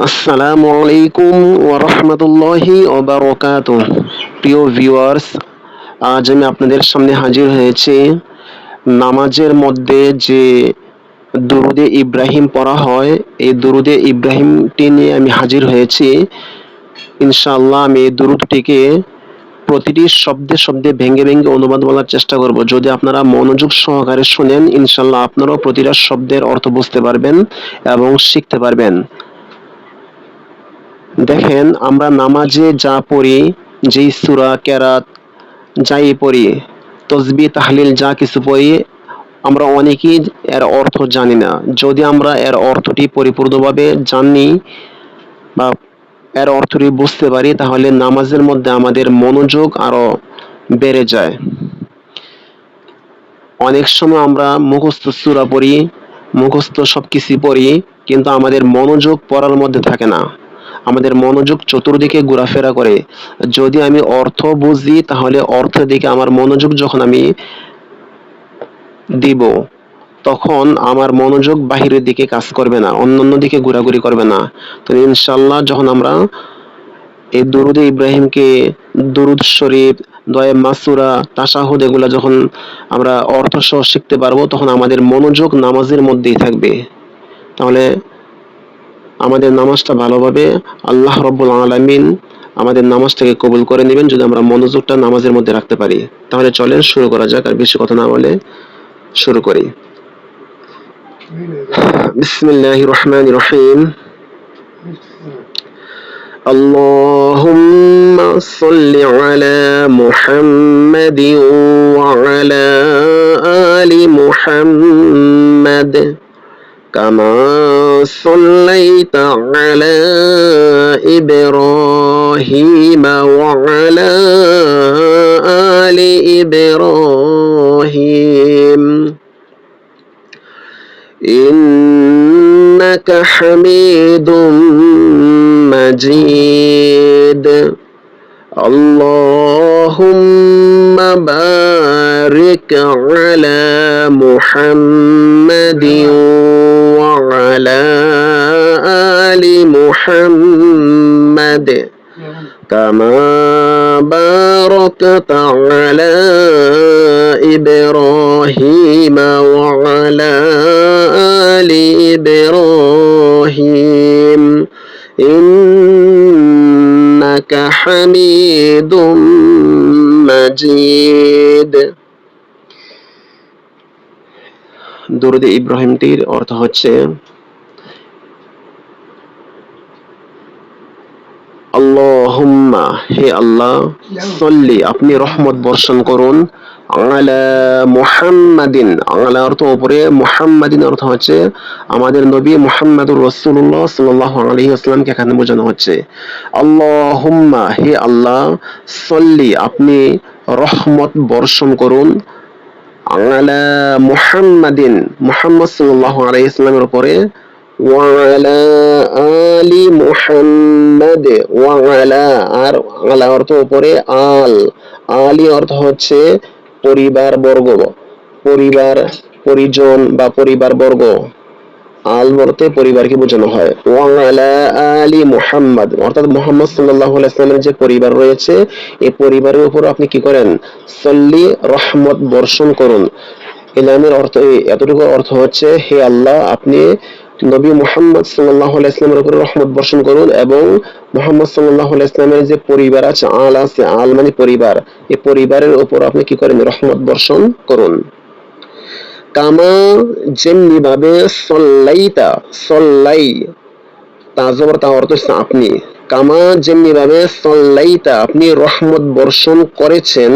আসসালামু আলাইকুম ওয়া রাহমাতুল্লাহি ওয়া বারাকাতুহু। প্রিয় ভিউয়ার্স, আজ আমি আপনাদের সামনে হাজির হয়েছি। নামাজের মধ্যে যে দুরুদে ইব্রাহিম পড়া হয়, এই দুরুদে ইব্রাহিমটি নিয়ে আমি হাজির হয়েছি। ইনশাআল্লাহ আমি এই দুরুদটিকে প্রতিটি শব্দে শব্দে ভেঙে ভেঙে অনুবাদ বলার চেষ্টা করব। যদি আপনারা মনোযোগ সহকারে শুনেন, ইনশাআল্লাহ আপনারাও প্রতিটা শব্দের অর্থ বুঝতে পারবেন এবং শিখতে পারবেন। দেখেন, আমরা নামাজে যা পড়ি, যেই সূরা কেরাত যাই পড়ি, তসবিহ তাহলিল যা কিছু পড়ি, আমরা অনেকেই এর অর্থ জানি না। যদি আমরা এর অর্থটি পরিপূর্ণভাবে জানি বা এর অর্থটি বুঝতে পারি, তাহলে নামাজের মধ্যে আমাদের মনোযোগ আরো বেড়ে যায়। অনেক সময় আমরা মুখস্থ সূরা পড়ি, মুখস্থ সবকিছু পড়ি, কিন্তু আমাদের মনোযোগ পড়ার মধ্যে থাকে না। আমাদের মনোযোগ চতুর্দিকে ঘোরাফেরা করে। যদি আমি অর্থ বুঝি, তাহলে অর্থের দিকে আমার মনোযোগ যখন আমি দিব, তখন আমার মনোযোগ বাহিরের দিকে কাজ করবে না, অন্যান্য দিকে ঘোরাঘুরি করবে না। তো ইনশাল্লাহ যখন আমরা এই দুরুদে ইব্রাহিমকে, দুরুদ শরীফ, দোয়া মাসুরা, তাশাহুদ এগুলা যখন আমরা অর্থ সহ শিখতে পারবো, তখন আমাদের মনোযোগ নামাজের মধ্যেই থাকবে। তাহলে আমাদের নামাজটা ভালোভাবে আল্লাহ রব্বুল আলামিন আমাদের নামাজটাকে কবুল করে নেবেন, যদি আমরা মনোযোগটা নামাজের মধ্যে রাখতে পারি। তাহলে চলেন শুরু করা যাক, আর বেশি কথা না বলে শুরু করি। বিসমিল্লাহির রহমানির রহিম। আল্লাহুম্মা সাল্লি আলা মুহাম্মাদিন ওয়া আলা আলি মুহাম্মাদ কামা সাল্লাইতা আলা ইব্রাহিম ওয়া আলা আলি ইব্রাহিম ইন্নাকা হামিদুম মাজিদ। আল্লাহুম্মা বারিক আলা মুহাম্মাদিন ওয়া আলা আলি মুহাম্মাদ কামা বারাকতা আলা ইব্রাহিম ওয়া আলা আলি ইব্রাহিম ইন্নাকা হামিদুম মাজিদ। দুরুদে ইব্রাহিমটির অর্থ হচ্ছে, আল্লাহুম্মা, হে আল্লাহ, সল্লি, আপনি রহমত বর্ষণ করুন, আলা মুহাম্মাদিন, আলা অর্থ উপরে, মুহাম্মাদিন অর্থ হচ্ছে আমাদের নবী মুহাম্মাদুর রাসূলুল্লাহ সাল্লাল্লাহু আলাইহি ওয়াসাল্লামকে এখানে বোঝানো হচ্ছে। আল্লাহুম্মা, হে আল্লাহ, সল্লি, আপনি রহমত বর্ষণ করুন, আলা মুহাম্মাদিন, মুহাম্মদ সাল্লাল্লাহু আলাইহি ওয়াসাল্লামের উপরে, ওয়া আলা আলি মুহাম্মাদ, ওয়া আলা, আর আলা অর্থ উপরে, আল, আলি অর্থ হচ্ছে পরিবার বর্গ, পরিবার, পরিজন বা পরিবার বর্গ। আল বলতে পরিবারকে বোঝানো হয়। ওয়া আলা আলি মুহাম্মাদ অর্থাৎ মুহাম্মদ সাল্লাল্লাহু আলাইহি ওয়াসাল্লামের যে পরিবার রয়েছে, এই পরিবারের উপর আপনি কি করেন? সল্লি, রহমত বর্ষণ করুন। ইলামের অর্থ, এতটুকু অর্থ হচ্ছে, হে আল্লাহ, আপনি নবী মুহাম্মদ সাল্লাল্লাহু আলাইহি ওয়াসাল্লামের উপর রহমত বর্ষণ করুন এবং মুহাম্মদ সাল্লাল্লাহু আলাইহি ওয়াসাল্লামের যে পরিবার আছে, আল আছে, আল মানে পরিবার, এই পরিবারের উপর আপনি কি করেন? রহমত বর্ষণ করুন। কামা, যেমনি ভাবে, সল্লাইতা, সল্লাই, তাজবর তা অর্থ হচ্ছে আপনি, কামা যেমনি ভাবে, সল্লাইতা আপনি রহমত বর্ষণ করেছেন,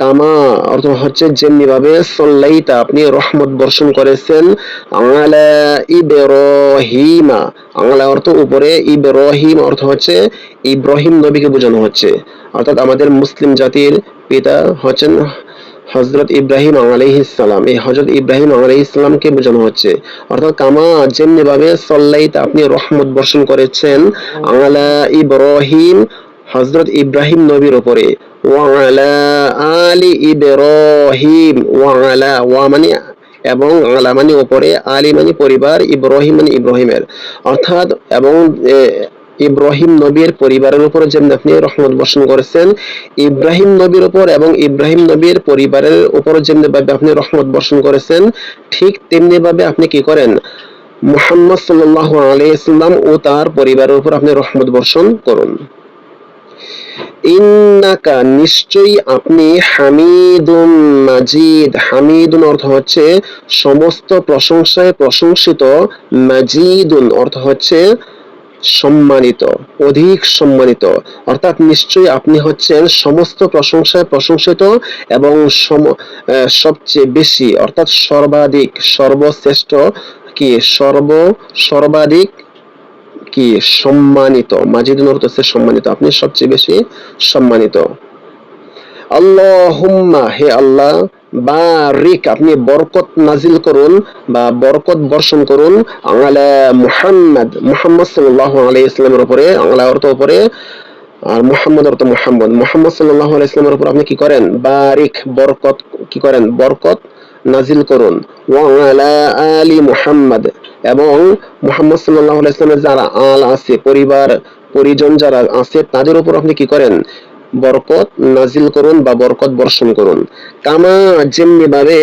কামা অর্থ হচ্ছে যেমনি ভাবে, সল্লাইতা আপনি রহমত বর্ষণ করেছেন, আলা ইব্রাহিমা, আলা অর্থ উপরে, ইব্রাহিম অর্থ হচ্ছে ইব্রাহিম নবীকে বোঝানো হচ্ছে। অর্থাৎ আমাদের মুসলিম জাতির পিতা হচ্ছেন হযরত ইব্রাহিম আলাইহিস সালাম, এই হযরত ইব্রাহিম আলাইহিস সালামকে বোঝানো হচ্ছে। অর্থাৎ কামা যেমনি ভাবে, সল্লাইতা আপনি রহমত বর্ষণ করেছেন, আলা ইব্রাহিম হযরত ইব্রাহিম নবীর উপরে, ওয়া আলা আলি ইব্রাহিম, ওয়া আলা, ওয়া মানে এবং আলা মানে উপরে, আলী মানে পরিবার, ইব্রাহিম মানে ইব্রাহিমের, অর্থাৎ এবং ইব্রাহিম নবীর পরিবারের উপর যেমন আপনি রহমত বর্ষণ করেছেন, ইব্রাহিম নবীর উপর এবং ইব্রাহিম নবীর পরিবারের উপর যেমনি ভাবে আপনি রহমত বর্ষণ করেছেন, ঠিক তেমনি ভাবে আপনি কি করেন, মুহাম্মদ সাল্লাল্লাহু আলাইহি ওয়াসাল্লাম ও তার পরিবারের উপর আপনি রহমত বর্ষণ করুন। ইন্নাকা নিশ্চয়ই আপনি, হামিদুন মাজিদ, হামিদুন অর্থ হচ্ছে সমস্ত প্রশংসায় প্রশংসিত, মাজিদুন অর্থ হচ্ছে সম্মানিত, অধিক সম্মানিত, অর্থাৎ নিশ্চয়ই আপনি হচ্ছেন সমস্ত প্রশংসায় প্রশংসিত এবং সবচেয়ে বেশি অর্থাৎ সর্বাধিক, সর্বশ্রেষ্ঠ, কি সর্বাধিক কি সম্মানিত, মাজিদুন অর্থ হচ্ছে সম্মানিত, আপনি সবচেয়ে বেশি সম্মানিত। আল্লাহুম্মা হে আল্লাহ, বারিক আপনি বরকত নাজিল করুন বা বরকত বর্ষণ করুন, আলা মুহাম্মদ, মুহাম্মদ সাল্লাল্লাহু আলাইহি ওয়াসাল্লামের উপরে, আলা অর্থ উপরে আর মুহাম্মদ অর্থ মুহাম্মদ, মুহাম্মদ সাল্লাল্লাহু আলাইহি ওয়াসাল্লামের উপর আপনি কি করেন, বারিক বরকত, কি করেন, বরকত নাজিল করুন, ওয়া আলা আলি মুহাম্মদ, এবং মুহাম্মদ সাল্লাল্লাহু আলাইহি ওয়াসাল্লামের যারা আল আছে, পরিবার পরিজন যারা আছে, তাদের উপর আপনি কি করেন, বরকত নাজিল করুন বা বরকত বর্ষণ করুন। কামা যেমনি ভাবে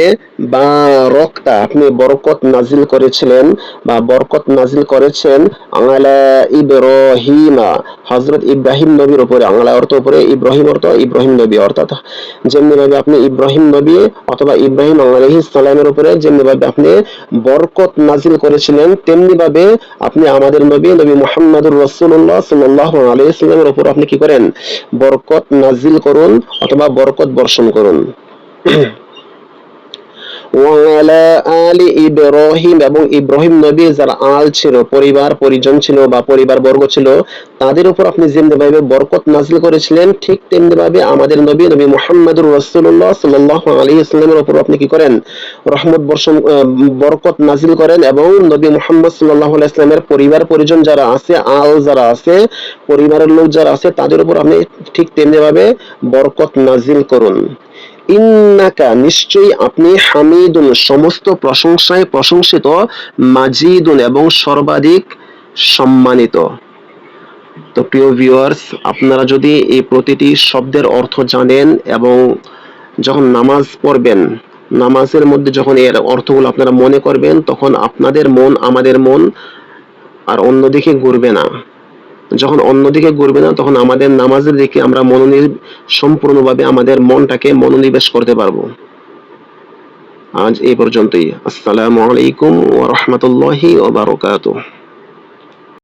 বারাকতা আপনি বরকত নাজিল করেছিলেন বা বরকত নাজিল করেছেন, আলা ইব্রাহিমা হযরত ইব্রাহিম নবীর উপরে, আলা অর্থ উপরে, ইব্রাহিম অর্থ ইব্রাহিম নবী, অর্থাৎ যেমনি ভাবে আপনি ইব্রাহিম নবী অথবা ইব্রাহিম আলাইহিস সালামের উপরে যেমনি ভাবে আপনি বরকত নাজিল করেছিলেন, তেমনি ভাবে আপনি আমাদের নবী মুহাম্মদুর রাসূলুল্লাহ সাল্লাল্লাহু আলাইহি ওয়াসাল্লামের উপর আপনি কি করেন, বরকত নাজিল করুন অথবা বরকত বর্ষণ করুন। ওয়ালা আলি ইব্রাহিম, এবং ইব্রাহিম নবী যারা আল ছিল, পরিবার পরিজন ছিল বা পরিবার বর্গ ছিল, তাদের উপর আপনি যেমনি ভাবে বরকত নাজিল করেছিলেন, ঠিক তেমনি ভাবে আমাদের নবী মুহাম্মদুর রাসূলুল্লাহ সাল্লাল্লাহু আলাইহি ওয়াসাল্লামের উপর আপনি কি করেন, রহমত বর্ষণ, বরকত নাজিল করেন, এবং নবী মুহাম্মদ সাল্লাল্লাহু আলাইহি ওয়াসাল্লামের পরিবার পরিজন যারা আছে, আল যারা আছে, পরিবারের লোক যারা আছে, তাদের উপর আপনি ঠিক তেমনি ভাবে বরকত নাজিল করুন। ইন্নাকা নিশ্চয়ই আপনি, হামিদুন সমস্ত প্রশংসায় প্রশংসিত, মাজিদুন এবং সর্বাধিক সম্মানিত। তো প্রিয় ভিউয়ার্স, আপনারা যদি এই প্রতিটি শব্দের অর্থ জানেন এবং যখন নামাজ পড়বেন, নামাজের মধ্যে যখন এর অর্থগুলো আপনারা মনে করবেন, তখন আপনাদের মন, আমাদের মন আর অন্যদিকে ঘুরবে না। যখন অন্যদিকে ঘুরবে না, তখন আমাদের নামাজের দিকে আমরা সম্পূর্ণভাবে আমাদের মনটাকে মনোনিবেশ করতে পারবো। আজ এই পর্যন্তই। আসসালামু আলাইকুম ওয়া রাহমাতুল্লাহি ওয়া বারাকাতুহু।